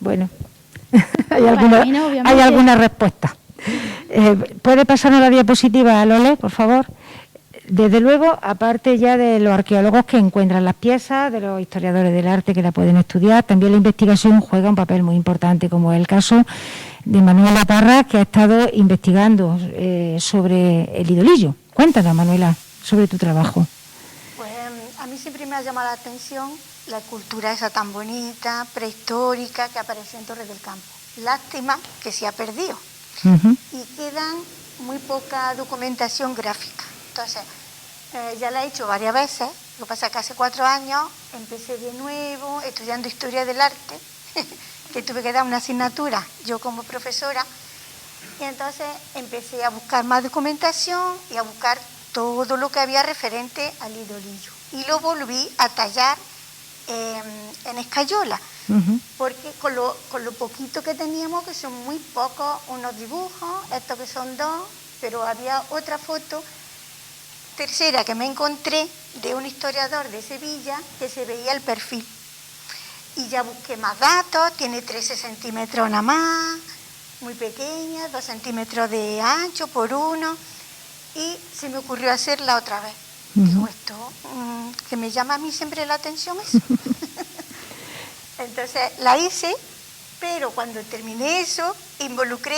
Bueno, Para mí no, obviamente. hay alguna respuesta. ¿Puede pasarnos la diapositiva, Lole, por favor? Desde luego, aparte ya de los arqueólogos que encuentran las piezas, de los historiadores del arte que la pueden estudiar, también la investigación juega un papel muy importante, como es el caso de Manuela Parra, que ha estado investigando sobre el idolillo. Cuéntanos, Manuela, sobre tu trabajo. Pues a mí siempre me ha llamado la atención la cultura esa tan bonita, prehistórica, que aparece en Torre del Campo. Lástima que se ha perdido. Y quedan muy poca documentación gráfica. Entonces, ya la he hecho varias veces, lo que pasa es que hace 4 años empecé de nuevo estudiando Historia del Arte, que tuve que dar una asignatura yo como profesora, y entonces empecé a buscar más documentación y a buscar todo lo que había referente al idolillo. Y lo volví a tallar en escayola, porque con lo poquito que teníamos, que son muy pocos, unos dibujos, estos que son 2, pero había otra foto tercera que me encontré de un historiador de Sevilla que se veía el perfil. Y ya busqué más datos, tiene 13 centímetros nada más, muy pequeña, 2 centímetros de ancho por 1, y se me ocurrió hacerla otra vez. Digo, esto, que me llama a mí siempre la atención eso. Entonces la hice, pero cuando terminé eso, involucré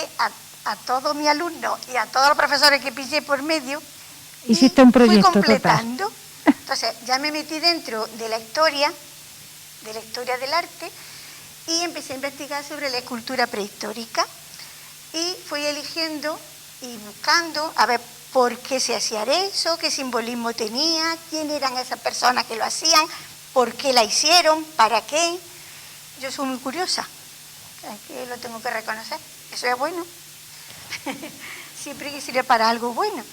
a todos mis alumnos y a todos los profesores que pillé por medio. Hiciste un proyecto fui completando. Total. Entonces ya me metí dentro de la historia del arte, y empecé a investigar sobre la escultura prehistórica, y fui eligiendo y buscando a ver por qué se hacía eso, qué simbolismo tenía, quién eran esas personas que lo hacían, por qué la hicieron, para qué. Yo soy muy curiosa, es que lo tengo que reconocer, eso es bueno. Siempre que sirve para algo bueno.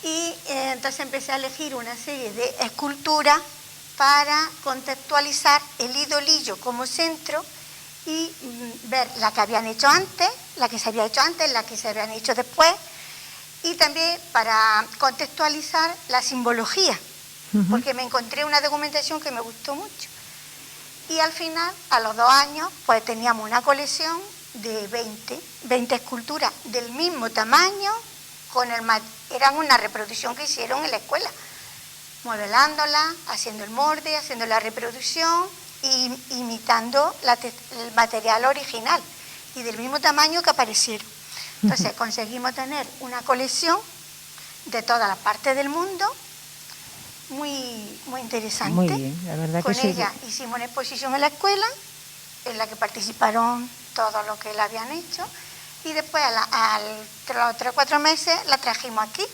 Y entonces empecé a elegir una serie de esculturas para contextualizar el idolillo como centro y ver la que habían hecho antes, la que se había hecho antes, la que se habían hecho después, y también para contextualizar la simbología, porque me encontré una documentación que me gustó mucho. Y al final, a los 2 años, pues teníamos una colección de 20 esculturas del mismo tamaño, eran una reproducción que hicieron en la escuela, modelándola, haciendo el molde, haciendo la reproducción y imitando el material original y del mismo tamaño que aparecieron. Entonces conseguimos tener una colección de todas las partes del mundo, muy, muy interesante. Muy bien, la verdad Con que sí. ella hicimos una exposición en la escuela, en la que participaron todos los que la habían hecho, y después a los 3 o 4 meses la trajimos aquí.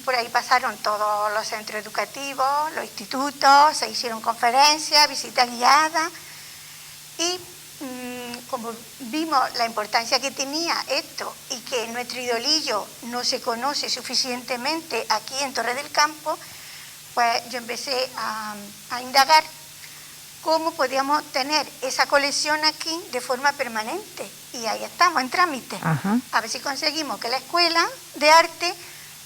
Por ahí pasaron todos los centros educativos, los institutos, se hicieron conferencias, visitas guiadas, y como vimos la importancia que tenía esto y que nuestro idolillo no se conoce suficientemente aquí en Torre del Campo, pues yo empecé a indagar cómo podíamos tener esa colección aquí de forma permanente, y ahí estamos en trámite. A ver si conseguimos que la Escuela de Arte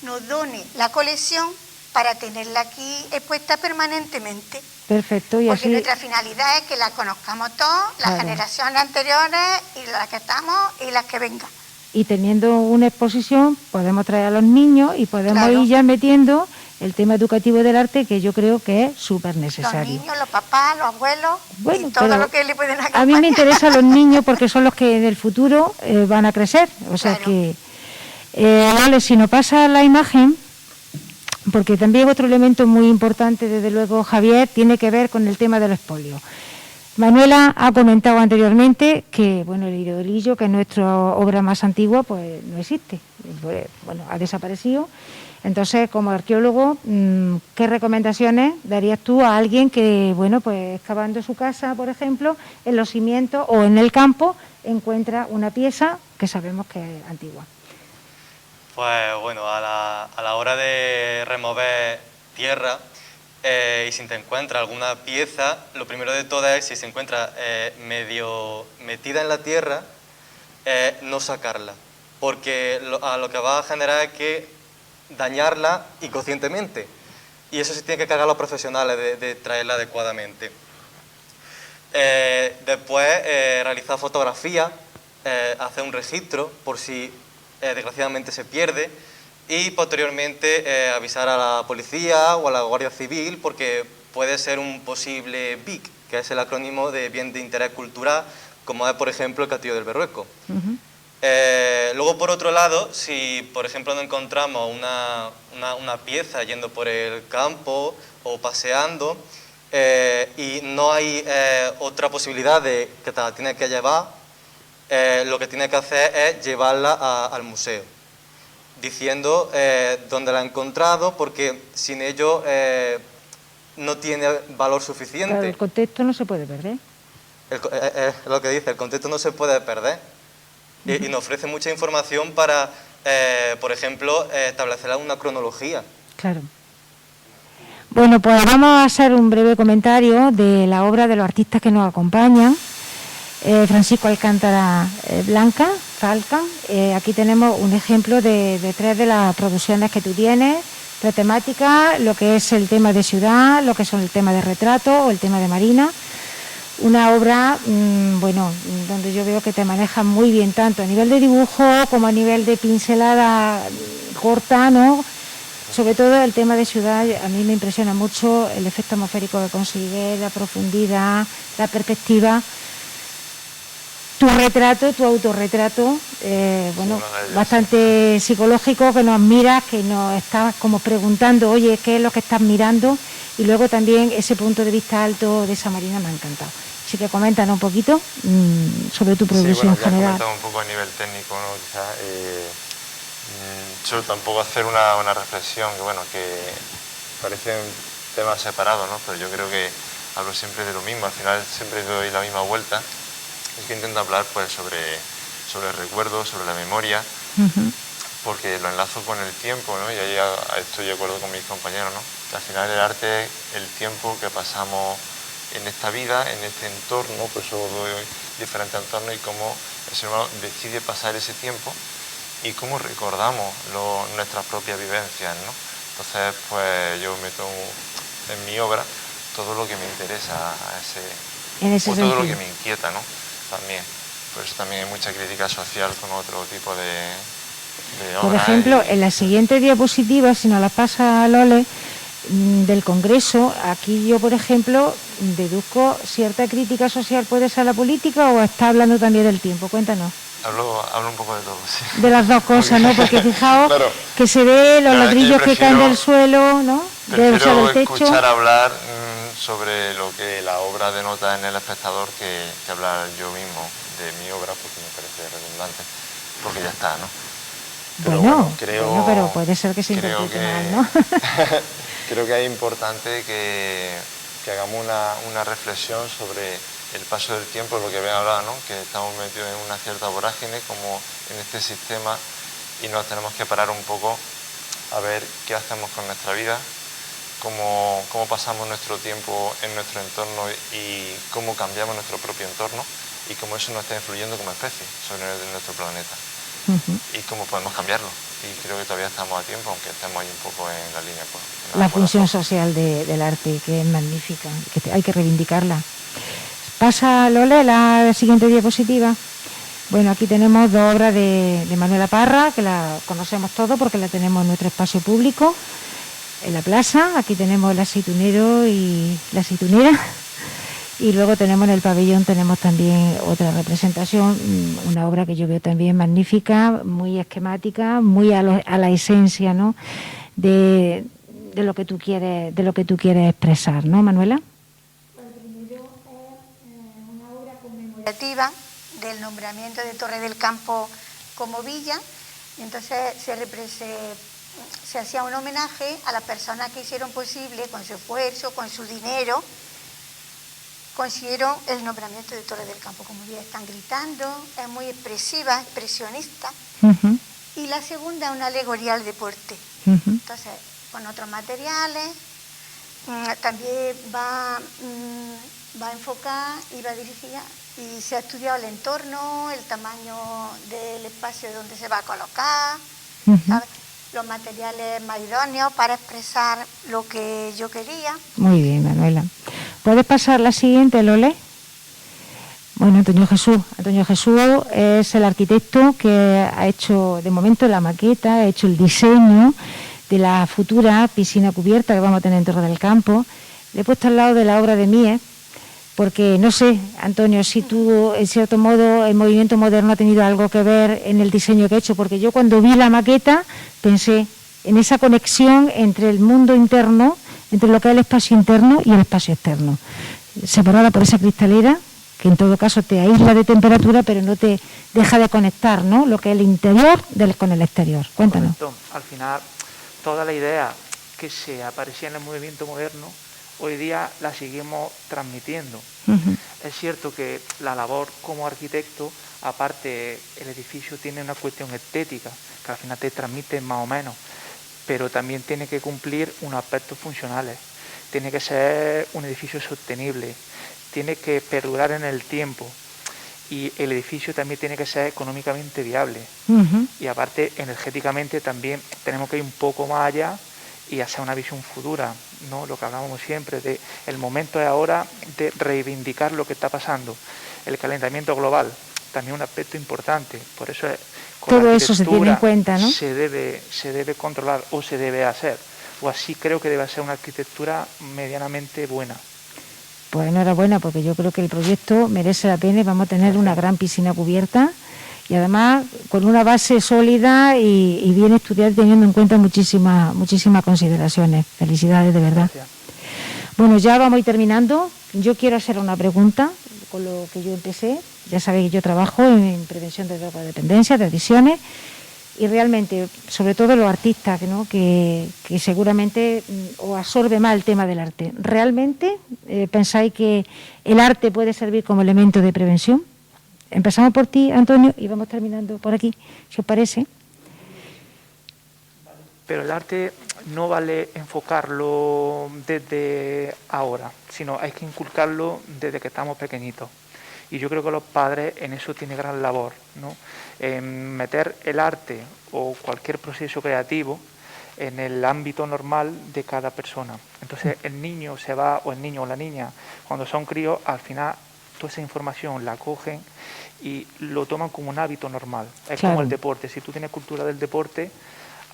nos done la colección para tenerla aquí expuesta permanentemente. Perfecto. Y porque así, nuestra finalidad es que la conozcamos todos, las generaciones anteriores y las que estamos y las que vengan. Y teniendo una exposición podemos traer a los niños y podemos ir ya metiendo el tema educativo del arte, que yo creo que es súper necesario. Los niños, los papás, los abuelos, bueno, y todo lo que le pueden acompañar. A mí me interesan los niños porque son los que en el futuro van a crecer. O sea que, vale, si nos pasa la imagen, porque también otro elemento muy importante, desde luego, Javier, tiene que ver con el tema del expolio. Manuela ha comentado anteriormente que, bueno, el idolillo, que es nuestra obra más antigua, pues no existe, pues, bueno, ha desaparecido. Entonces, como arqueólogo, ¿qué recomendaciones darías tú a alguien que, bueno, pues excavando su casa, por ejemplo, en los cimientos o en el campo, encuentra una pieza que sabemos que es antigua? Pues bueno, a la hora de remover tierra y si te encuentra alguna pieza, lo primero de todo es, si se encuentra medio metida en la tierra, no sacarla, porque lo que va a generar es que dañarla inconscientemente, y eso se tiene que cargar a los profesionales de traerla adecuadamente. Después realizar fotografías, hacer un registro por si desgraciadamente se pierde y posteriormente avisar a la policía o a la Guardia Civil porque puede ser un posible BIC, que es el acrónimo de Bien de Interés Cultural, como es por ejemplo el Castillo del Berrueco. Luego, por otro lado, si por ejemplo no encontramos una pieza yendo por el campo o paseando y no hay otra posibilidad de que te la tienes que llevar, lo que tienes que hacer es llevarla al museo, diciendo dónde la ha encontrado, porque sin ello no tiene valor suficiente. Claro, el contexto no se puede perder. Lo que dice, el contexto no se puede perder. Y nos ofrece mucha información para, por ejemplo, establecer una cronología. Claro. Bueno, pues vamos a hacer un breve comentario de la obra de los artistas que nos acompañan. Francisco Alcántara Blanca, Falcán. Aquí tenemos un ejemplo de tres de las producciones que tú tienes, tres temáticas, lo que es el tema de ciudad, lo que son el tema de retrato o el tema de marina. Una obra, bueno, donde yo veo que te manejas muy bien, tanto a nivel de dibujo como a nivel de pincelada corta, ¿no? Sobre todo el tema de ciudad, a mí me impresiona mucho el efecto atmosférico que consigue, la profundidad, la perspectiva. Tu retrato, tu autorretrato, bueno, bastante psicológico, que nos miras, que nos estás como preguntando, oye, ¿qué es lo que estás mirando? Y luego también ese punto de vista alto de esa marina me ha encantado. Así que coméntanos un poquito sobre tu producción general. Sí, bueno, ya he comentado un poco a nivel técnico, ¿no? Quizás yo tampoco hacer una reflexión, que bueno, que parecen temas separados, ¿no? Pero yo creo que hablo siempre de lo mismo, al final siempre doy la misma vuelta. Es que intento hablar pues sobre el recuerdo, sobre la memoria, porque lo enlazo con el tiempo, ¿no? Y ahí estoy de acuerdo con mis compañeros, ¿no? Que al final el arte es el tiempo que pasamos en esta vida, en este entorno, por eso doy diferentes entornos y cómo el ser humano decide pasar ese tiempo y cómo recordamos nuestras propias vivencias, ¿no? Entonces, pues yo meto en mi obra todo lo que me interesa o todo lo que me inquieta, ¿no? También. Por eso también hay mucha crítica social con otro tipo de obras. Por ejemplo, en la siguiente diapositiva, si nos la pasa Lole, del Congreso, aquí yo, por ejemplo, deduzco cierta crítica social, ¿puede ser la política o está hablando también del tiempo? Cuéntanos. Hablo un poco de todo, sí. De las dos cosas, ¿no? Porque fijaos claro, que se ve los ladrillos que caen del suelo, ¿no? Prefiero escuchar hablar sobre lo que la obra denota en el espectador que hablar yo mismo de mi obra, porque me parece redundante, porque ya está, ¿no? Pero pero puede ser que se interprete mal, ¿no? Creo que es importante que hagamos una reflexión sobre el paso del tiempo, lo que ven ahora, ¿no? Que estamos metidos en una cierta vorágine como en este sistema y nos tenemos que parar un poco a ver qué hacemos con nuestra vida, cómo pasamos nuestro tiempo en nuestro entorno y cómo cambiamos nuestro propio entorno y cómo eso nos está influyendo como especie sobre nuestro planeta y cómo podemos cambiarlo. Y creo que todavía estamos a tiempo, aunque estemos ahí un poco en la línea. La función social del arte, que es magnífica, que hay que reivindicarla. Pasa, Lole, la siguiente diapositiva. Bueno, aquí tenemos dos obras de Manuela Parra, que la conocemos todos porque la tenemos en nuestro espacio público, en la plaza. Aquí tenemos el aceitunero y la aceitunera. Y luego tenemos en el pabellón, tenemos también otra representación, una obra que yo veo también magnífica, muy esquemática, muy a la esencia, ¿no? de lo que tú quieres expresar, ¿no, Manuela? Del nombramiento de Torre del Campo como villa, y entonces se hacía un homenaje a las personas que hicieron posible con su esfuerzo, con su dinero, consiguieron el nombramiento de Torre del Campo como villa. Están gritando, es muy expresiva, expresionista, y la segunda es una alegoría al deporte. Entonces, con otros materiales, también va a enfocar y va a dirigir. Y se ha estudiado el entorno, el tamaño del espacio donde se va a colocar, ¿sabes? Los materiales más idóneos para expresar lo que yo quería. Muy bien, Manuela. ¿Puedes pasar la siguiente, Lole? Bueno, Antonio Jesús. Antonio Jesús es el arquitecto que ha hecho de momento la maqueta, ha hecho el diseño de la futura piscina cubierta que vamos a tener en Torre del Campo. Le he puesto al lado de la obra de Mies, porque no sé, Antonio, si tú, en cierto modo, el movimiento moderno ha tenido algo que ver en el diseño que he hecho, porque yo cuando vi la maqueta pensé en esa conexión entre el mundo interno, entre lo que es el espacio interno y el espacio externo, separada por esa cristalera, que en todo caso te aísla de temperatura, pero no te deja de conectar, ¿no?, lo que es el interior con el exterior. Cuéntanos. Correcto. Al final, toda la idea que se aparecía en el movimiento moderno, hoy día la seguimos transmitiendo. Es cierto que la labor como arquitecto, aparte el edificio tiene una cuestión estética, que al final te transmite más o menos, pero también tiene que cumplir unos aspectos funcionales. Tiene que ser un edificio sostenible, tiene que perdurar en el tiempo, y el edificio también tiene que ser económicamente viable. Y aparte, energéticamente también tenemos que ir un poco más allá y hacer una visión futura, ¿no? Lo que hablábamos siempre, de el momento es ahora de reivindicar lo que está pasando. El calentamiento global, también un aspecto importante, por eso todo eso se tiene en cuenta, ¿no? Se debe controlar o se debe hacer, o así creo que debe ser una arquitectura medianamente buena. Pues enhorabuena, porque yo creo que el proyecto merece la pena y vamos a tener una gran piscina cubierta y además con una base sólida y bien estudiada, teniendo en cuenta muchísimas consideraciones. Felicidades, de verdad. Gracias. Bueno, ya vamos a ir terminando. Yo quiero hacer una pregunta con lo que yo empecé. Ya sabéis que yo trabajo en prevención de drogodependencia, de adicciones, y realmente, sobre todo los artistas, ¿no?, que seguramente os absorbe más el tema del arte. ¿Realmente pensáis que el arte puede servir como elemento de prevención? Empezamos por ti, Antonio, y vamos terminando por aquí, si os parece. Pero el arte no vale enfocarlo desde ahora, sino hay que inculcarlo desde que estamos pequeñitos. Y yo creo que los padres en eso tienen gran labor, ¿no? En meter el arte o cualquier proceso creativo en el ámbito normal de cada persona. Entonces el niño se va, o el niño o la niña, cuando son críos, al final toda esa información la cogen y lo toman como un hábito normal. Es claro, como el deporte. Si tú tienes cultura del deporte,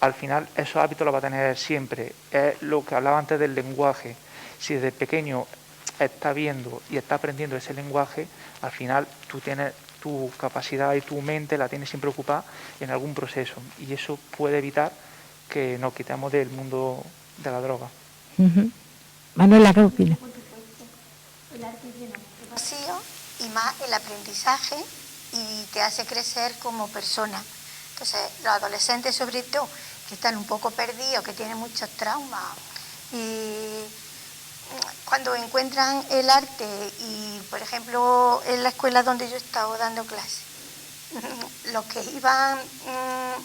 al final esos hábitos los va a tener siempre. Es lo que hablaba antes del lenguaje. Si desde pequeño está viendo y está aprendiendo ese lenguaje, al final tú tienes tu capacidad y tu mente la tienes siempre ocupada en algún proceso, y eso puede evitar que nos quitemos del mundo de la droga. Manuela, ¿qué opinas? El arte llena mucho vacío y más el aprendizaje, y te hace crecer como persona. Entonces, los adolescentes sobre todo, que están un poco perdidos, que tienen muchos traumas, y cuando encuentran el arte, y por ejemplo en la escuela donde yo he estado dando clases, los que iban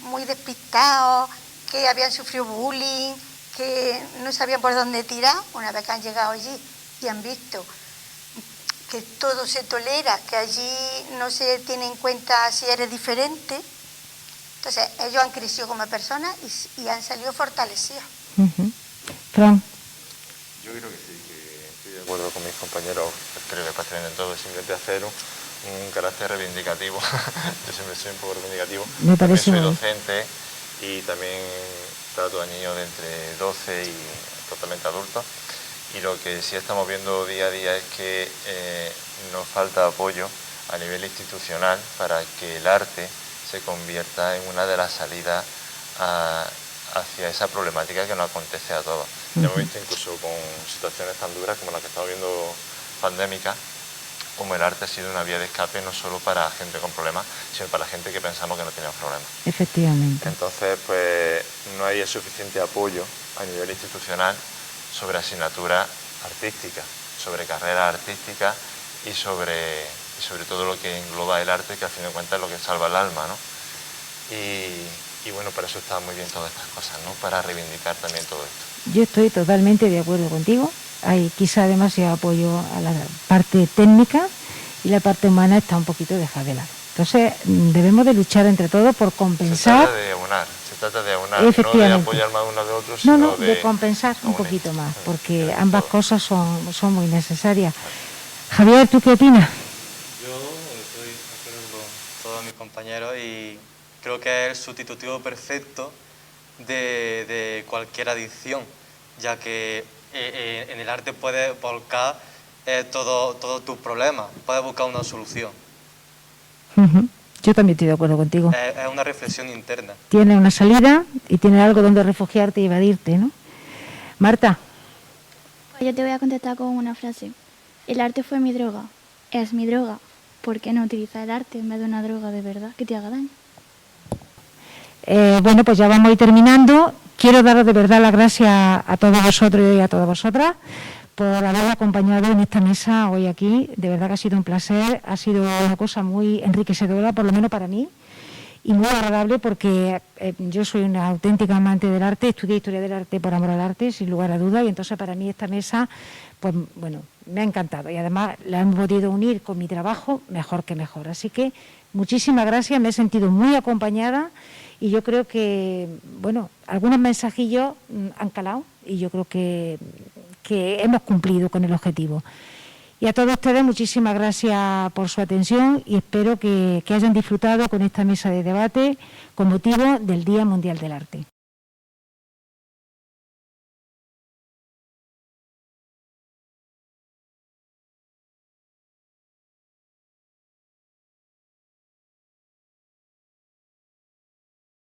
muy despistados, que habían sufrido bullying, que no sabían por dónde tirar, una vez que han llegado allí y han visto que todo se tolera, que allí no se tiene en cuenta si eres diferente, entonces ellos han crecido como personas y han salido fortalecidos. Fran. Yo creo que sí, que estoy de acuerdo con mis compañeros, creo que tienen en todo, simplemente hacer un carácter reivindicativo. Yo siempre soy un poco reivindicativo. Me parece soy muy docente y también trato a niños de entre 12 y totalmente adultos, y lo que sí estamos viendo día a día es que nos falta apoyo a nivel institucional para que el arte se convierta en una de las salidas hacia esa problemática que nos acontece a todos. Ya hemos visto incluso con situaciones tan duras como la que estamos viendo pandémica, como el arte ha sido una vía de escape no solo para gente con problemas, sino para gente que pensamos que no tenía problemas. Efectivamente. Entonces, pues no hay el suficiente apoyo a nivel institucional sobre asignaturas artísticas, sobre carreras artísticas y sobre todo lo que engloba el arte, que al fin de cuentas es lo que salva el alma, ¿no? Y bueno, para eso están muy bien todas estas cosas, ¿no? Para reivindicar también todo esto. Yo estoy totalmente de acuerdo contigo. Hay quizá demasiado apoyo a la parte técnica y la parte humana está un poquito dejada de lado. Entonces debemos de luchar entre todos por compensar. Se trata de aunar, efectivamente, no de apoyar más uno de otros, sino no, de compensar un poquito más, porque ambas cosas son muy necesarias. Javier, ¿tú qué opinas? Yo compañeros, y creo que es el sustitutivo perfecto de cualquier adicción, ya que en el arte puedes volcar todos tus problemas, puedes buscar una solución. Yo también estoy de acuerdo contigo. Es una reflexión interna. Tiene una salida y tiene algo donde refugiarte y evadirte, ¿no? Marta. Yo te voy a contestar con una frase. El arte fue mi droga, es mi droga. ¿Por qué no utilizar el arte en vez de una droga de verdad que te haga daño? Bueno, pues ya vamos a ir terminando. Quiero daros de verdad las gracias a todos vosotros y a todas vosotras por haber acompañado en esta mesa hoy aquí. De verdad que ha sido un placer, ha sido una cosa muy enriquecedora, por lo menos para mí, y muy agradable porque yo soy una auténtica amante del arte, estudié Historia del Arte por amor al arte, sin lugar a dudas, y entonces para mí esta mesa, pues bueno, me ha encantado y además la hemos podido unir con mi trabajo mejor que mejor. Así que muchísimas gracias, me he sentido muy acompañada y yo creo que, bueno, algunos mensajillos han calado y yo creo que hemos cumplido con el objetivo. Y a todos ustedes muchísimas gracias por su atención y espero que hayan disfrutado con esta mesa de debate con motivo del Día Mundial del Arte.